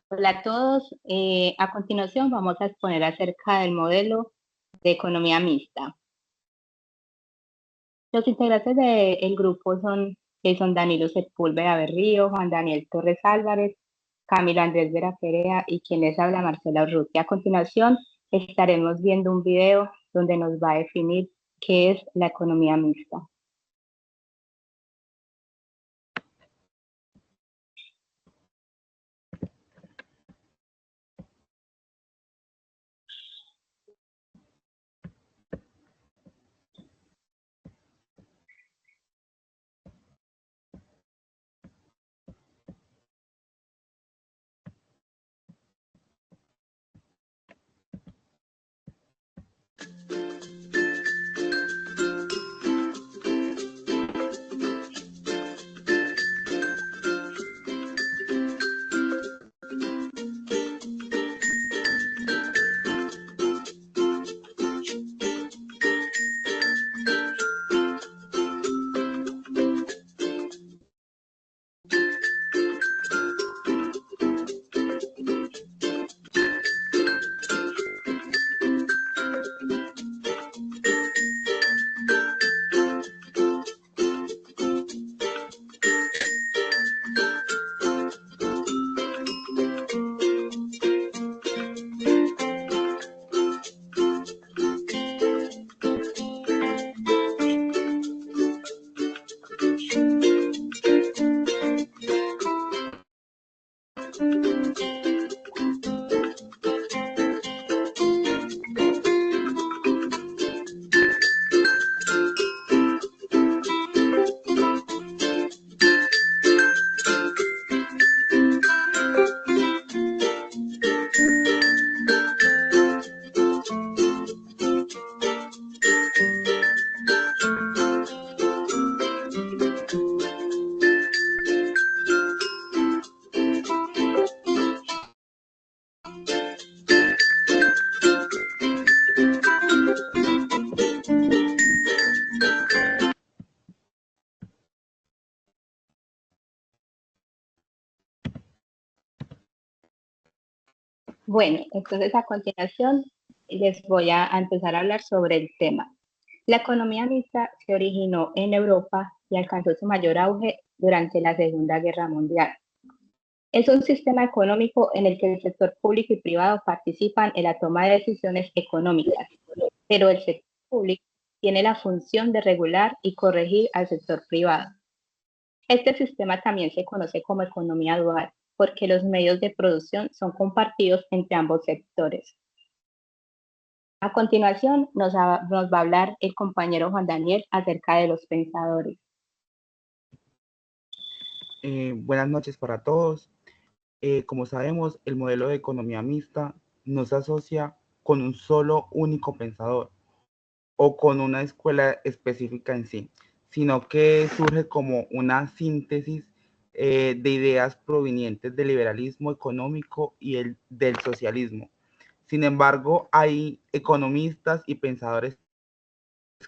Hola a todos. A continuación vamos a exponer acerca del modelo de economía mixta. Los integrantes del grupo son Danilo Sepúlveda Berrío, Juan Daniel Torres Álvarez, Camilo Andrés Vera Perea y quien les habla, Marcela Urrutia. A continuación estaremos viendo un video donde nos va a definir qué es la economía mixta. Bueno, entonces a continuación les voy a empezar a hablar sobre el tema. La economía mixta se originó en Europa y alcanzó su mayor auge durante la Segunda Guerra Mundial. Es un sistema económico en el que el sector público y privado participan en la toma de decisiones económicas, pero el sector público tiene la función de regular y corregir al sector privado. Este sistema también se conoce como economía dual, porque los medios de producción son compartidos entre ambos sectores. A continuación nos va a hablar el compañero Juan Daniel acerca de los pensadores. Buenas noches para todos. Como sabemos, el modelo de economía mixta no se asocia con un solo único pensador o con una escuela específica en sí, sino que surge como una síntesis de ideas provenientes del liberalismo económico y del socialismo. Sin embargo, hay economistas y pensadores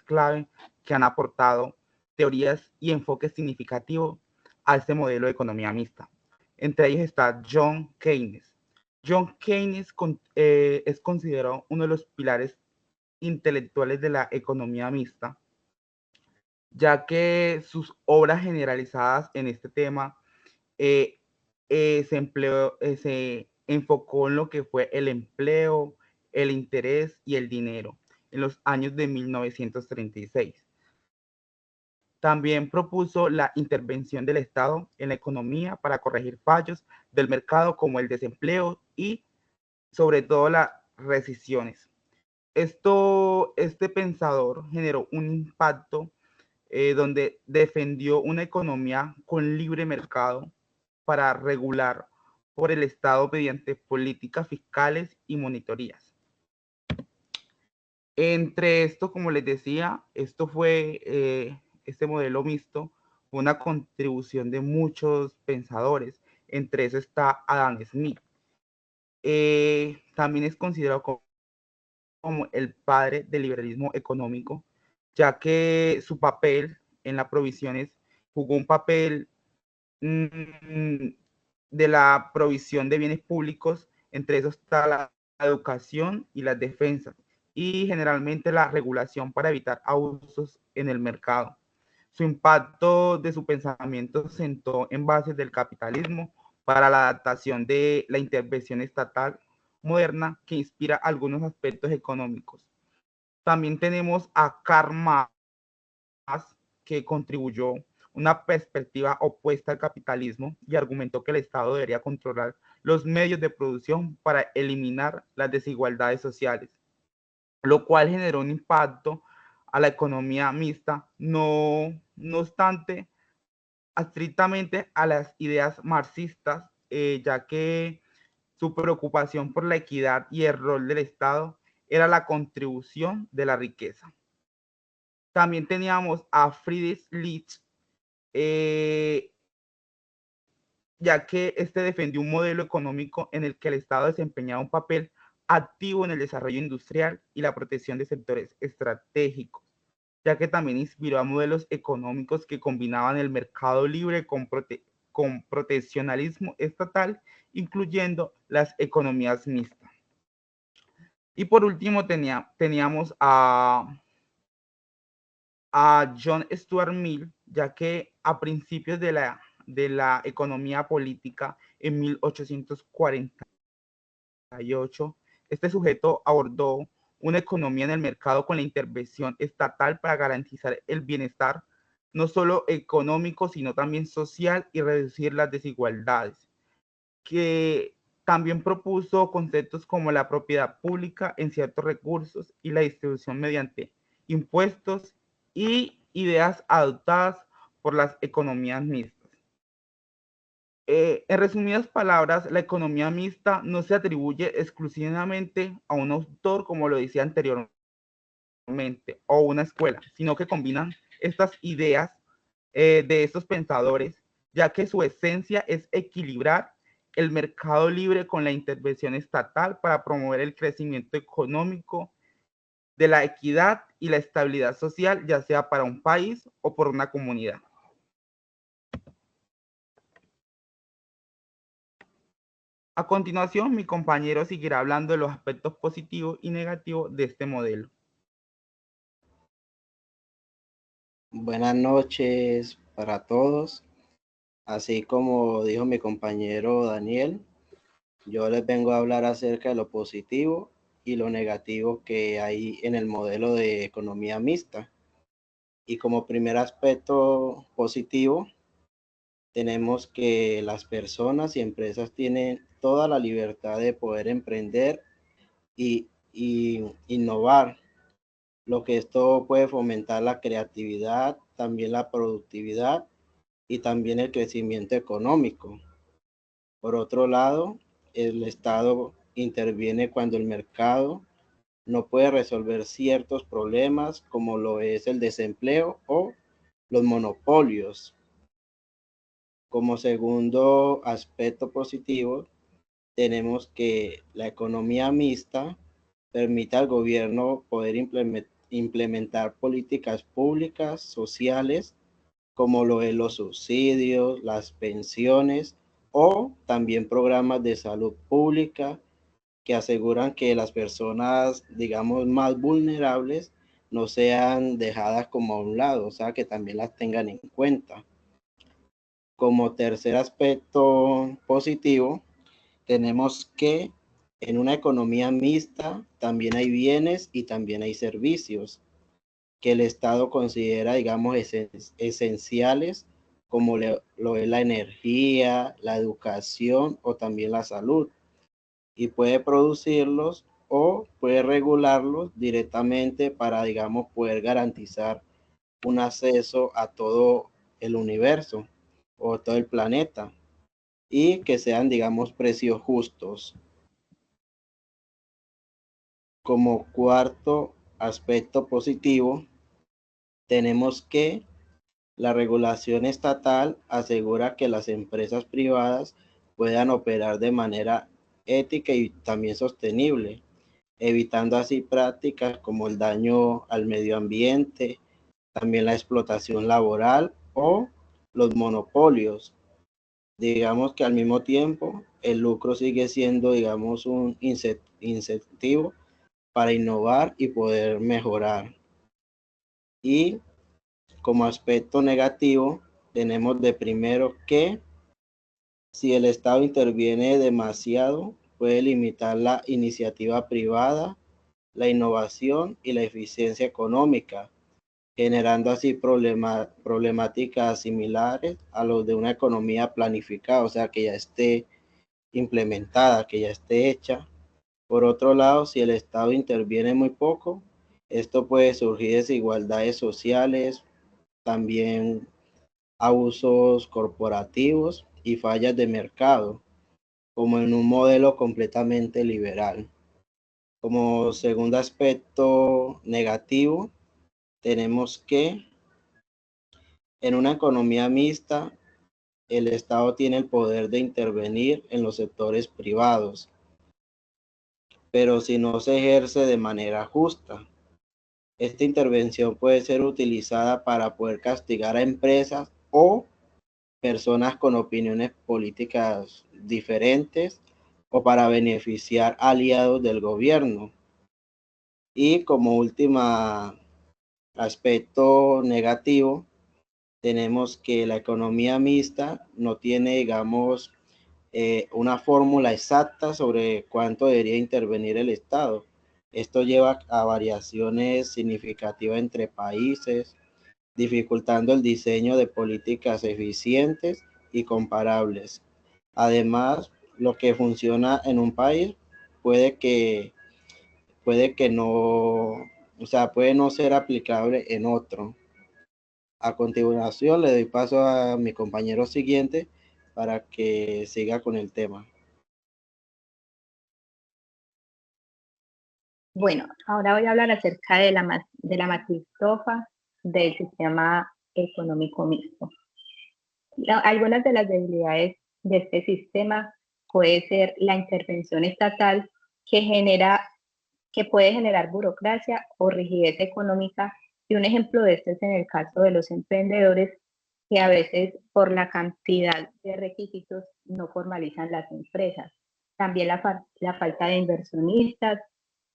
clave que han aportado teorías y enfoques significativos a este modelo de economía mixta. Entre ellos está John Keynes. John Keynes es considerado uno de los pilares intelectuales de la economía mixta, ya que sus obras generalizadas en este tema eh, se enfocó en lo que fue el empleo, el interés y el dinero en los años de 1936. También propuso la intervención del Estado en la economía para corregir fallos del mercado como el desempleo y sobre todo las recesiones. Este pensador generó un impacto donde defendió una economía con libre mercado para regular por el Estado mediante políticas fiscales y monitorías. Entre esto, como les decía, este modelo mixto fue una contribución de muchos pensadores, entre eso está Adam Smith. También es considerado como el padre del liberalismo económico, ya que su papel en las provisiones jugó un papel de la provisión de bienes públicos, entre esos está la educación y las defensas, y generalmente la regulación para evitar abusos en el mercado. Su impacto de su pensamiento se sentó en bases del capitalismo para la adaptación de la intervención estatal moderna que inspira algunos aspectos económicos. También tenemos a Karl Marx, que contribuyó una perspectiva opuesta al capitalismo y argumentó que el Estado debería controlar los medios de producción para eliminar las desigualdades sociales, lo cual generó un impacto a la economía mixta, no obstante, estrictamente a las ideas marxistas, ya que su preocupación por la equidad y el rol del Estado era la contribución de la riqueza. También teníamos a Friedrich List, eh, ya que este defendió un modelo económico en el que el Estado desempeñaba un papel activo en el desarrollo industrial y la protección de sectores estratégicos, ya que también inspiró a modelos económicos que combinaban el mercado libre con proteccionalismo estatal, incluyendo las economías mixtas. Y por último teníamos a John Stuart Mill, ya que a principios de la economía política en 1848, este sujeto abordó una economía en el mercado con la intervención estatal para garantizar el bienestar no solo económico, sino también social y reducir las desigualdades, que también propuso conceptos como la propiedad pública en ciertos recursos y la distribución mediante impuestos y ideas adoptadas por las economías mixtas. En resumidas palabras, la economía mixta no se atribuye exclusivamente a un autor, como lo decía anteriormente, o una escuela, sino que combinan estas ideas de estos pensadores, ya que su esencia es equilibrar el mercado libre con la intervención estatal para promover el crecimiento económico, de la equidad y la estabilidad social, ya sea para un país o por una comunidad. A continuación, mi compañero seguirá hablando de los aspectos positivos y negativos de este modelo. Buenas noches para todos. Así como dijo mi compañero Daniel, yo les vengo a hablar acerca de lo positivo y lo negativo que hay en el modelo de economía mixta. Y como primer aspecto positivo, tenemos que las personas y empresas tienen toda la libertad de poder emprender y innovar, lo que esto puede fomentar la creatividad, también la productividad y también el crecimiento económico. Por otro lado, el Estado interviene cuando el mercado no puede resolver ciertos problemas como lo es el desempleo o los monopolios. Como segundo aspecto positivo, tenemos que la economía mixta permite al gobierno poder implementar políticas públicas, sociales, como lo es los subsidios, las pensiones o también programas de salud pública que aseguran que las personas, digamos, más vulnerables no sean dejadas como a un lado, o sea, que también las tengan en cuenta. Como tercer aspecto positivo, tenemos que en una economía mixta también hay bienes y también hay servicios que el Estado considera, digamos, esenciales, como lo es la energía, la educación o también la salud, y puede producirlos o puede regularlos directamente para, digamos, poder garantizar un acceso a todo el universo o todo el planeta y que sean, digamos, precios justos. Como cuarto aspecto positivo, tenemos que la regulación estatal asegura que las empresas privadas puedan operar de manera ética y también sostenible, evitando así prácticas como el daño al medio ambiente, también la explotación laboral o los monopolios. Digamos que al mismo tiempo el lucro sigue siendo, digamos, un incentivo para innovar y poder mejorar. Y como aspecto negativo, tenemos de primero que si el Estado interviene demasiado, puede limitar la iniciativa privada, la innovación y la eficiencia económica, generando así problemáticas similares a los de una economía planificada, o sea, que ya esté implementada, que ya esté hecha. Por otro lado, si el Estado interviene muy poco, esto puede surgir desigualdades sociales, también abusos corporativos y fallas de mercado, como en un modelo completamente liberal. Como segundo aspecto negativo, tenemos que en una economía mixta, el Estado tiene el poder de intervenir en los sectores privados, pero si no se ejerce de manera justa. Esta intervención puede ser utilizada para poder castigar a empresas o personas con opiniones políticas diferentes o para beneficiar aliados del gobierno. Y como último aspecto negativo, tenemos que la economía mixta no tiene, digamos, una fórmula exacta sobre cuánto debería intervenir el Estado. Esto lleva a variaciones significativas entre países, dificultando el diseño de políticas eficientes y comparables. Además, lo que funciona en un país puede que, puede que no, o sea, puede no ser aplicable en otro. A continuación, le doy paso a mi compañero siguiente para que siga con el tema. Bueno, ahora voy a hablar acerca de la matriz TOFA del sistema económico mixto. Algunas de las debilidades de este sistema puede ser la intervención estatal que puede generar burocracia o rigidez económica, y un ejemplo de esto es en el caso de los emprendedores que a veces por la cantidad de requisitos no formalizan las empresas. También la falta de inversionistas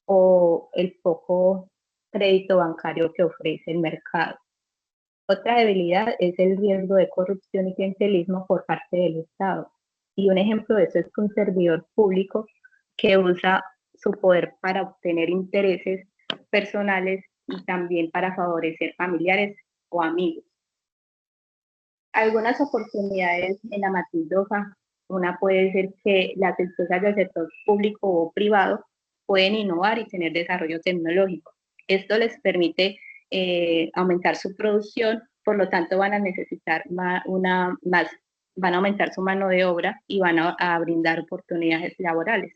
o el poco crédito bancario que ofrece el mercado. Otra debilidad es el riesgo de corrupción y clientelismo por parte del Estado. Y un ejemplo de eso es que un servidor público que usa su poder para obtener intereses personales y también para favorecer familiares o amigos. Algunas oportunidades en la matriz DOFA, una puede ser que las empresas del sector público o privado pueden innovar y tener desarrollo tecnológico. Esto les permite aumentar su producción, por lo tanto van a necesitar van a aumentar su mano de obra y van a brindar oportunidades laborales.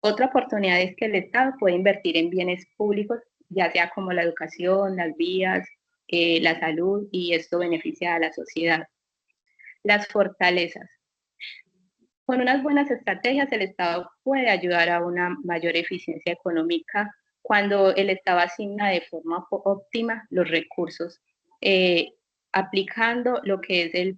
Otra oportunidad es que el Estado puede invertir en bienes públicos, ya sea como la educación, las vías, la salud, y esto beneficia a la sociedad. Las fortalezas. Con unas buenas estrategias, el Estado puede ayudar a una mayor eficiencia económica cuando el Estado asigna de forma óptima los recursos, aplicando lo que es el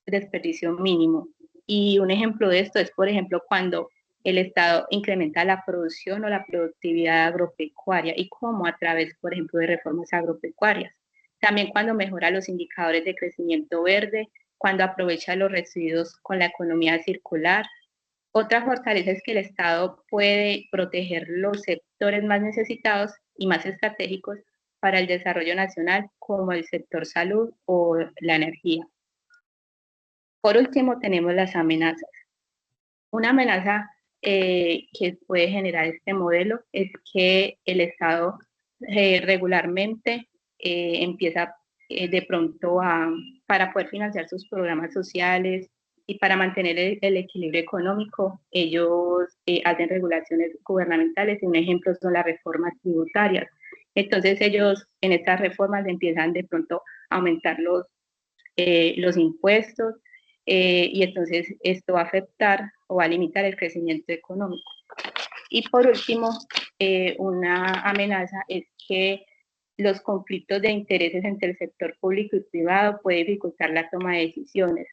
desperdicio mínimo. Y un ejemplo de esto es, por ejemplo, cuando el Estado incrementa la producción o la productividad agropecuaria, y cómo a través, por ejemplo, de reformas agropecuarias. También cuando mejora los indicadores de crecimiento verde, cuando aprovecha los residuos con la economía circular. Otra fortaleza es que el Estado puede proteger los sectores más necesitados y más estratégicos para el desarrollo nacional, como el sector salud o la energía. Por último, tenemos las amenazas. Una amenaza que puede generar este modelo es que el Estado regularmente empieza de pronto para poder financiar sus programas sociales y para mantener el equilibrio económico, ellos hacen regulaciones gubernamentales, y un ejemplo son las reformas tributarias. Entonces ellos en estas reformas empiezan de pronto a aumentar los impuestos, y entonces esto va a afectar o va a limitar el crecimiento económico. Y por último, una amenaza es que los conflictos de intereses entre el sector público y privado pueden dificultar la toma de decisiones.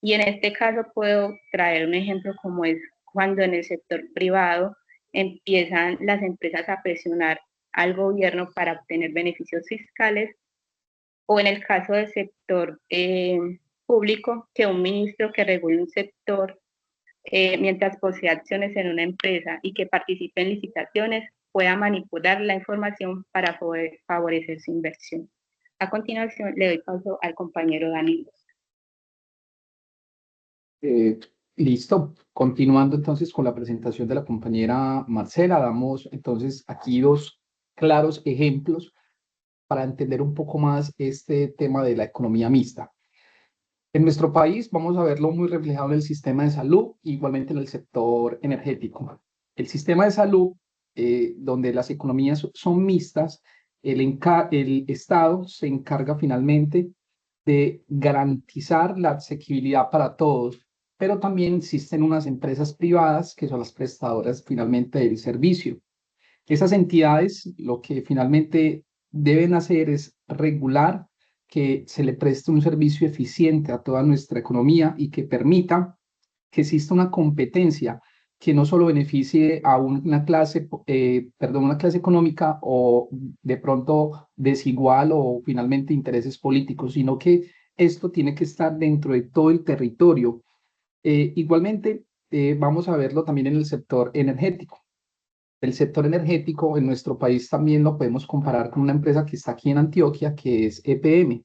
Y en este caso puedo traer un ejemplo como es cuando en el sector privado empiezan las empresas a presionar al gobierno para obtener beneficios fiscales, o en el caso del sector público, que un ministro que regule un sector mientras posee acciones en una empresa y que participe en licitaciones pueda manipular la información para poder favorecer su inversión. A continuación le doy paso al compañero Dani. Listo, continuando entonces con la presentación de la compañera Marcela, damos entonces aquí dos claros ejemplos para entender un poco más este tema de la economía mixta. En nuestro país vamos a verlo muy reflejado en el sistema de salud, igualmente en el sector energético. El sistema de salud, donde las economías son mixtas, el Estado se encarga finalmente de garantizar la asequibilidad para todos, pero también existen unas empresas privadas que son las prestadoras finalmente del servicio. Esas entidades lo que finalmente deben hacer es regular que se le preste un servicio eficiente a toda nuestra economía y que permita que exista una competencia que no solo beneficie a una clase, una clase económica o de pronto desigual o finalmente intereses políticos, sino que esto tiene que estar dentro de todo el territorio. Igualmente, vamos a verlo también en el sector energético. El sector energético en nuestro país también lo podemos comparar con una empresa que está aquí en Antioquia, que es EPM.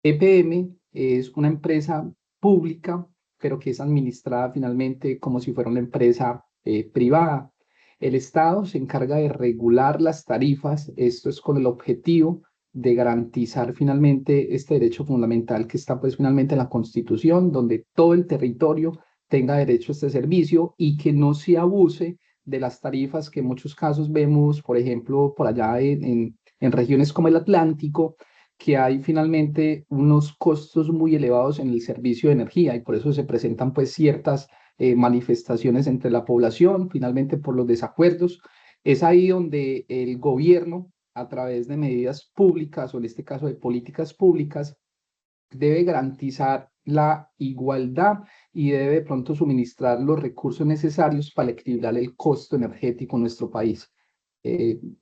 EPM es una empresa pública, pero que es administrada finalmente como si fuera una empresa privada. El Estado se encarga de regular las tarifas, esto es con el objetivo de garantizar finalmente este derecho fundamental que está pues finalmente en la Constitución, donde todo el territorio tenga derecho a este servicio y que no se abuse de las tarifas que en muchos casos vemos, por ejemplo, por allá en regiones como el Atlántico, que hay finalmente unos costos muy elevados en el servicio de energía y por eso se presentan pues ciertas manifestaciones entre la población, finalmente por los desacuerdos. Es ahí donde el gobierno, a través de medidas públicas o en este caso de políticas públicas, debe garantizar la igualdad y debe de pronto suministrar los recursos necesarios para equilibrar el costo energético en nuestro país.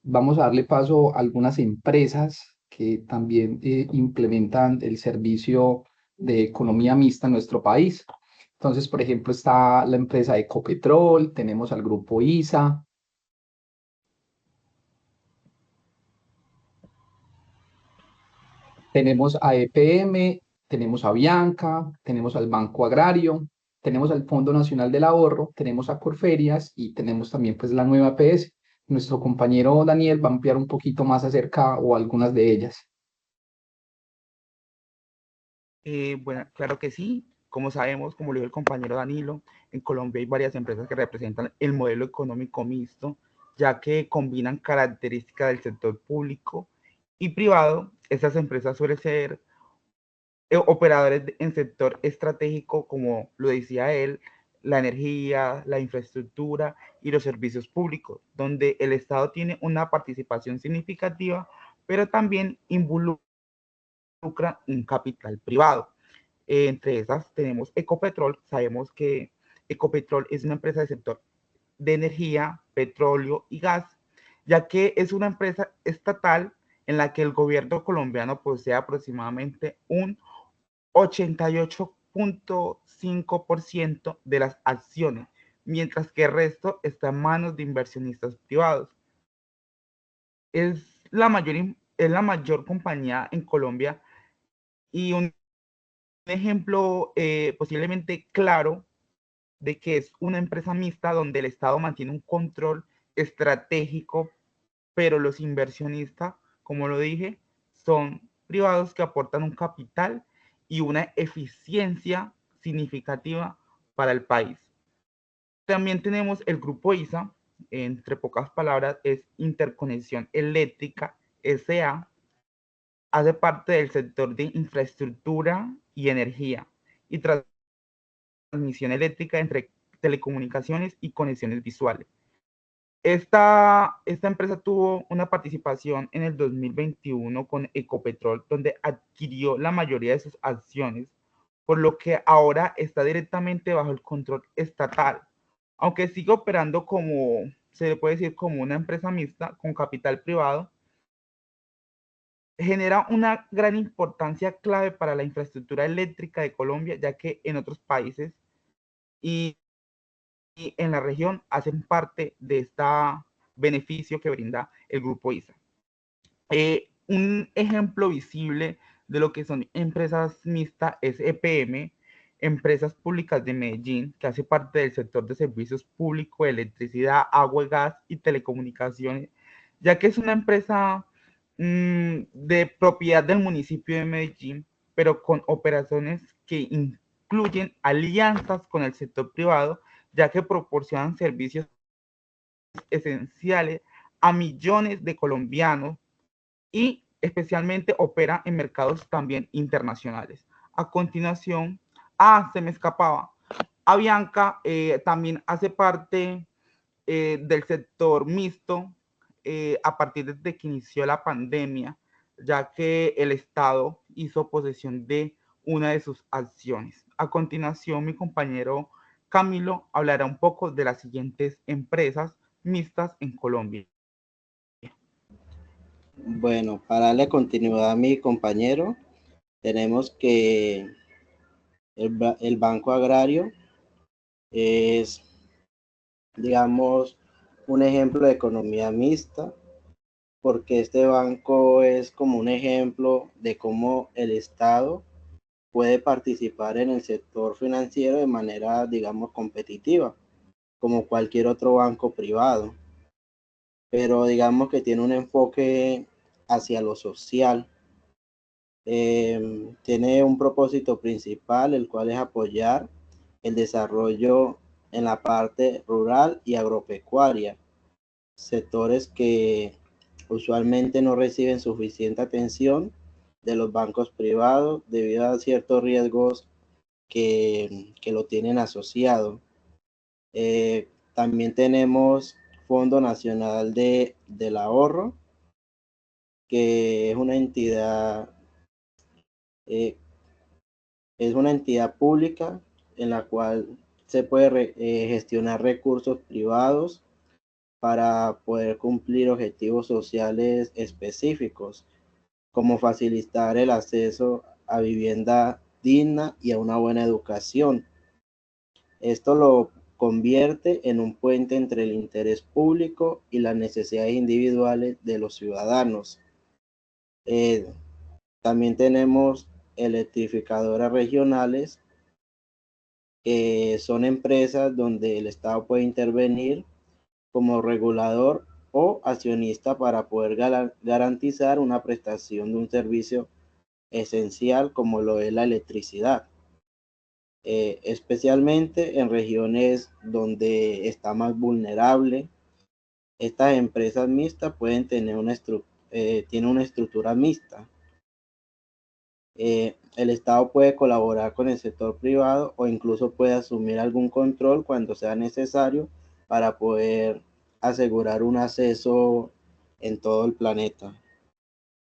Vamos a darle paso a algunas empresas que también implementan el servicio de economía mixta en nuestro país. Entonces, por ejemplo, está la empresa Ecopetrol, tenemos al grupo ISA. Tenemos a EPM, tenemos a Bianca, tenemos al Banco Agrario, tenemos al Fondo Nacional del Ahorro, tenemos a Corferias y tenemos también pues la nueva PS. Nuestro compañero Daniel va a ampliar un poquito más acerca o algunas de ellas. Bueno, claro que sí. Como sabemos, como lo dijo el compañero Danilo, en Colombia hay varias empresas que representan el modelo económico mixto, ya que combinan características del sector público y privado. Estas empresas suelen ser operadores en sector estratégico, como lo decía él, la energía, la infraestructura y los servicios públicos, donde el Estado tiene una participación significativa, pero también involucra un capital privado. Entre esas tenemos Ecopetrol. Sabemos que Ecopetrol es una empresa del sector de energía, petróleo y gas, ya que es una empresa estatal en la que el gobierno colombiano posee aproximadamente un 88.5% de las acciones, mientras que el resto está en manos de inversionistas privados. Es la mayor compañía en Colombia y un ejemplo posiblemente claro de que es una empresa mixta donde el Estado mantiene un control estratégico, pero los inversionistas, como lo dije, son privados que aportan un capital y una eficiencia significativa para el país. También tenemos el grupo ISA, entre pocas palabras, es Interconexión Eléctrica S.A., hace parte del sector de infraestructura y energía y transmisión eléctrica entre telecomunicaciones y conexiones visuales. Esta empresa tuvo una participación en el 2021 con Ecopetrol, donde adquirió la mayoría de sus acciones por lo que ahora está directamente bajo el control estatal, aunque sigue operando como, se le puede decir, como una empresa mixta con capital privado. Genera una gran importancia clave para la infraestructura eléctrica de Colombia, ya que en otros países y en la región hacen parte de este beneficio que brinda el Grupo ISA. Un ejemplo visible de lo que son empresas mixtas es EPM, Empresas Públicas de Medellín, que hace parte del sector de servicios públicos, electricidad, agua, gas y telecomunicaciones, ya que es una empresa de propiedad del municipio de Medellín, pero con operaciones que incluyen alianzas con el sector privado, ya que proporcionan servicios esenciales a millones de colombianos y especialmente opera en mercados también internacionales. A continuación, se me escapaba, Avianca también hace parte del sector mixto a partir de que inició la pandemia, ya que el Estado hizo posesión de una de sus acciones. A continuación, mi compañero Camilo hablará un poco de las siguientes empresas mixtas en Colombia. Bueno, para darle continuidad a mi compañero, tenemos que el Banco Agrario es, digamos, un ejemplo de economía mixta, porque este banco es como un ejemplo de cómo el Estado puede participar en el sector financiero de manera, digamos, competitiva, como cualquier otro banco privado, pero digamos que tiene un enfoque hacia lo social. Tiene un propósito principal, el cual es apoyar el desarrollo en la parte rural y agropecuaria, sectores que usualmente no reciben suficiente atención de los bancos privados debido a ciertos riesgos que lo tienen asociado. También tenemos Fondo Nacional del Ahorro, que eh, es una entidad pública en la cual se puede gestionar recursos privados para poder cumplir objetivos sociales específicos, como facilitar el acceso a vivienda digna y a una buena educación. Esto lo convierte en un puente entre el interés público y las necesidades individuales de los ciudadanos. También tenemos electrificadoras regionales, que son empresas donde el Estado puede intervenir como regulador o accionista para poder garantizar una prestación de un servicio esencial como lo es la electricidad, especialmente en regiones donde está más vulnerable. Estas empresas mixtas pueden tener tienen una estructura mixta. El Estado puede colaborar con el sector privado o incluso puede asumir algún control cuando sea necesario para poder asegurar un acceso en todo el planeta.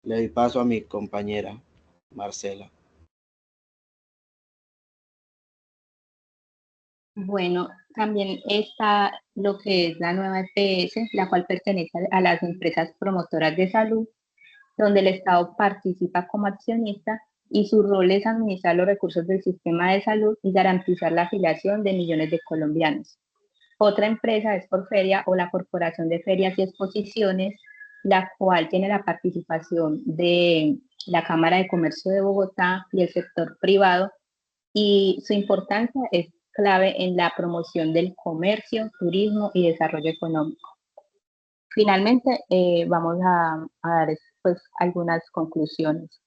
Le doy paso a mi compañera Marcela. Bueno, también está lo que es la nueva EPS, la cual pertenece a las empresas promotoras de salud, donde el Estado participa como accionista y su rol es administrar los recursos del sistema de salud y garantizar la afiliación de millones de colombianos. Otra empresa es Corferia o la Corporación de Ferias y Exposiciones, la cual tiene la participación de la Cámara de Comercio de Bogotá y el sector privado, y su importancia es clave en la promoción del comercio, turismo y desarrollo económico. Finalmente, vamos a dar pues, algunas conclusiones.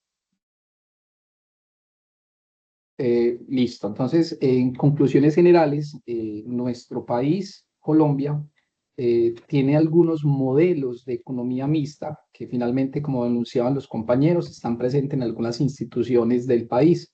Listo. Entonces, en conclusiones generales, nuestro país, Colombia, tiene algunos modelos de economía mixta que finalmente, como denunciaban los compañeros, están presentes en algunas instituciones del país.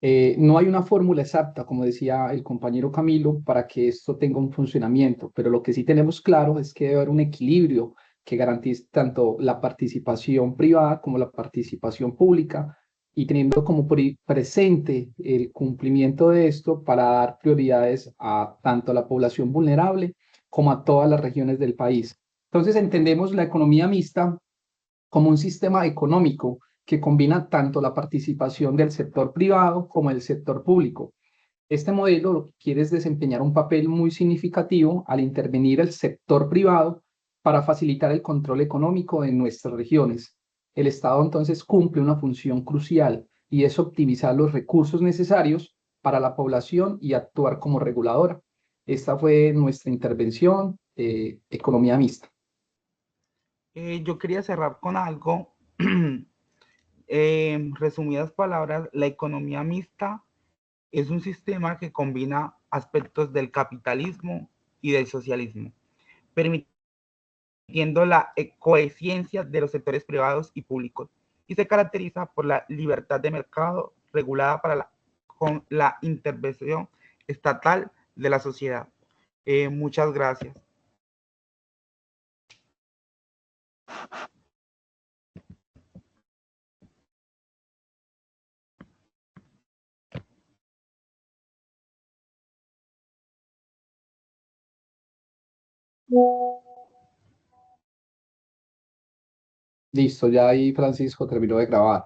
No hay una fórmula exacta, como decía el compañero Camilo, para que esto tenga un funcionamiento, pero lo que sí tenemos claro es que debe haber un equilibrio que garantice tanto la participación privada como la participación pública y teniendo como presente el cumplimiento de esto para dar prioridades a tanto a la población vulnerable como a todas las regiones del país. Entonces entendemos la economía mixta como un sistema económico que combina tanto la participación del sector privado como el sector público. Este modelo lo que quiere es desempeñar un papel muy significativo al intervenir el sector privado para facilitar el control económico de nuestras regiones. El Estado entonces cumple una función crucial y es optimizar los recursos necesarios para la población y actuar como reguladora. Esta fue nuestra intervención, economía mixta. Yo quería cerrar con algo. En resumidas palabras, la economía mixta es un sistema que combina aspectos del capitalismo y del socialismo, permitiendo la coexistencia de los sectores privados y públicos, y se caracteriza por la libertad de mercado regulada con la intervención estatal de la sociedad. Muchas gracias. Listo, ya ahí Francisco terminó de grabar.